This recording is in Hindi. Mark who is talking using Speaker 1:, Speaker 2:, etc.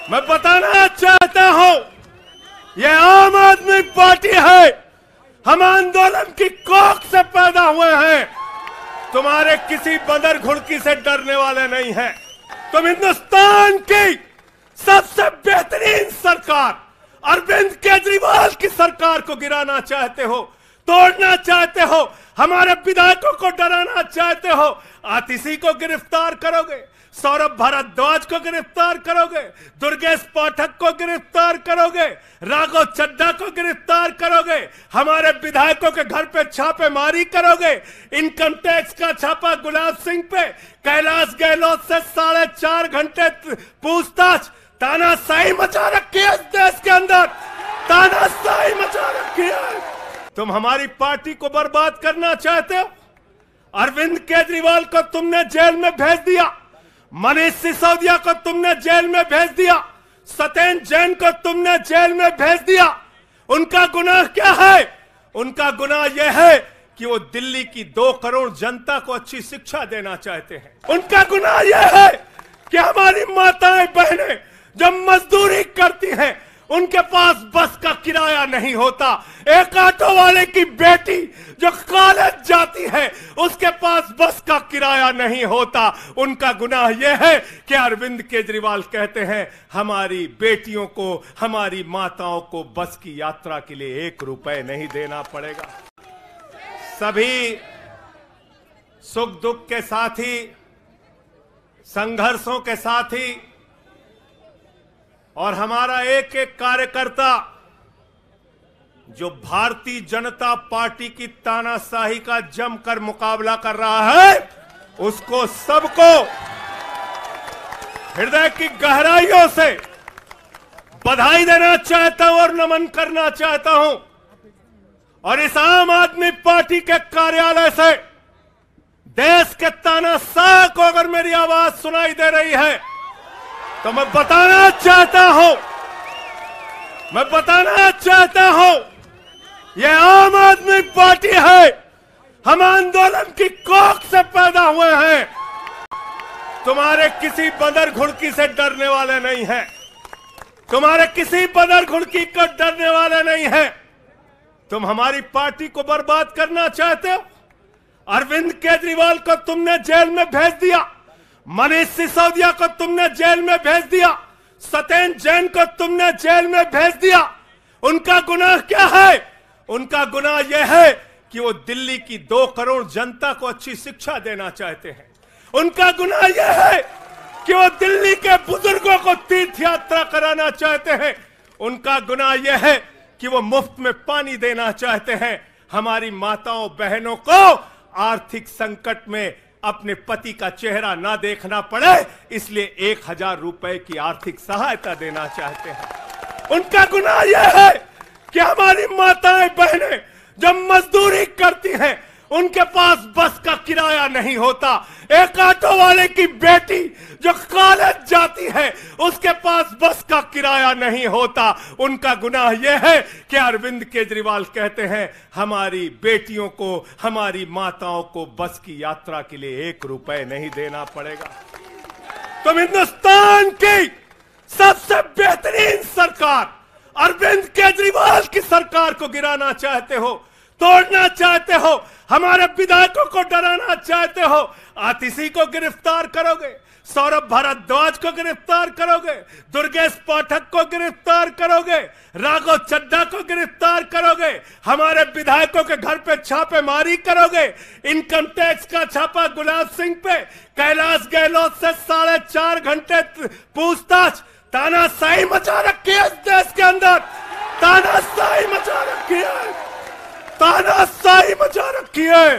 Speaker 1: मैं बताना चाहता हूं, यह आम आदमी पार्टी है। हम आंदोलन की कोख से पैदा हुए हैं। तुम्हारे किसी बंदर घुड़की से डरने वाले नहीं हैं। तुम हिंदुस्तान की सबसे बेहतरीन सरकार अरविंद केजरीवाल की सरकार को गिराना चाहते हो, तोड़ना चाहते हो, हमारे विधायकों को डराना चाहते हो। आतिशी को गिरफ्तार करोगे, सौरभ भारद्वाज को गिरफ्तार करोगे, दुर्गेश पाठक को गिरफ्तार करोगे, राघव चड्ढा को गिरफ्तार करोगे, हमारे विधायकों के घर पे छापेमारी करोगे, इनकम टैक्स का छापा गुलाब सिंह पे, कैलाश गहलोत से 4.5 घंटे पूछताछ। तानाशाही मचा रखी है इस देश के अंदर, तानाशाही मचा रखी है। तुम हमारी पार्टी को बर्बाद करना चाहते हो। अरविंद केजरीवाल को तुमने जेल में भेज दिया, मनीष सिसोदिया को तुमने जेल में भेज दिया, सत्येंद्र जैन को तुमने जेल में भेज दिया। उनका गुनाह क्या है? उनका गुनाह यह है कि वो दिल्ली की 2 करोड़ जनता को अच्छी शिक्षा देना चाहते हैं। उनका गुनाह यह है कि हमारी माताएं बहनें जब मजदूरी करती हैं, उनके पास बस का किराया नहीं होता। एक ऑटो वाले की बेटी जो कॉलेज जाती है, उसके पास बस का किराया नहीं होता। उनका गुनाह यह है कि अरविंद केजरीवाल कहते हैं हमारी बेटियों को, हमारी माताओं को बस की यात्रा के लिए 1 रुपए नहीं देना पड़ेगा। सभी सुख दुख के साथी, संघर्षों के साथी और हमारा एक एक कार्यकर्ता जो भारतीय जनता पार्टी की तानाशाही का जमकर मुकाबला कर रहा है, उसको सबको हृदय की गहराइयों से बधाई देना चाहता हूं और नमन करना चाहता हूं। और इस आम आदमी पार्टी के कार्यालय से देश के तानाशाह को अगर मेरी आवाज सुनाई दे रही है तो मैं बताना चाहता हूं, यह आम आदमी पार्टी है। हम आंदोलन की कोख से पैदा हुए हैं। तुम्हारे किसी बंदर घुड़की से डरने वाले नहीं हैं। तुम्हारे किसी बंदर घुड़की को डरने वाले नहीं हैं। तुम हमारी पार्टी को बर्बाद करना चाहते हो। अरविंद केजरीवाल को तुमने जेल में भेज दिया, मनीष सिसोदिया को तुमने जेल में भेज दिया, सत्येंद्र जैन को तुमने जेल में भेज दिया। उनका गुनाह क्या है? उनका गुनाह यह है कि वो दिल्ली की 2 करोड़ जनता को अच्छी शिक्षा देना चाहते हैं। उनका गुनाह यह है कि वो दिल्ली के बुजुर्गों को तीर्थ यात्रा कराना चाहते हैं। उनका गुनाह यह है कि वो मुफ्त में पानी देना चाहते हैं। हमारी माताओं बहनों को आर्थिक संकट में अपने पति का चेहरा ना देखना पड़े, इसलिए 1000 रुपए की आर्थिक सहायता देना चाहते हैं। उनका गुनाह यह है कि हमारी माताएं बहनें जब मजदूरी करती हैं, उनके पास बस का किराया नहीं होता। एक ऑटो वाले की बेटी जो कॉलेज जाती है, उसके पास बस का किराया नहीं होता। उनका गुनाह यह है कि अरविंद केजरीवाल कहते हैं हमारी बेटियों को, हमारी माताओं को बस की यात्रा के लिए 1 रुपए नहीं देना पड़ेगा। तुम हिंदुस्तान की सबसे बेहतरीन सरकार अरविंद केजरीवाल की सरकार को गिराना चाहते हो, तोड़ना चाहते हो, हमारे विधायकों को डराना चाहते हो। आतिशी को गिरफ्तार करोगे, सौरभ भारद्वाज को गिरफ्तार करोगे, दुर्गेश पाठक को गिरफ्तार करोगे, राघव चड्ढा को गिरफ्तार करोगे, हमारे विधायकों के घर पे छापेमारी करोगे, इनकम टैक्स का छापा गुलाब सिंह पे, कैलाश गहलोत से 4.5 घंटे पूछताछ। तानाशाही मचा रखी है इस देश के अंदर, तानाशाही मचा रखी है, तानाशाही मचा रखी है।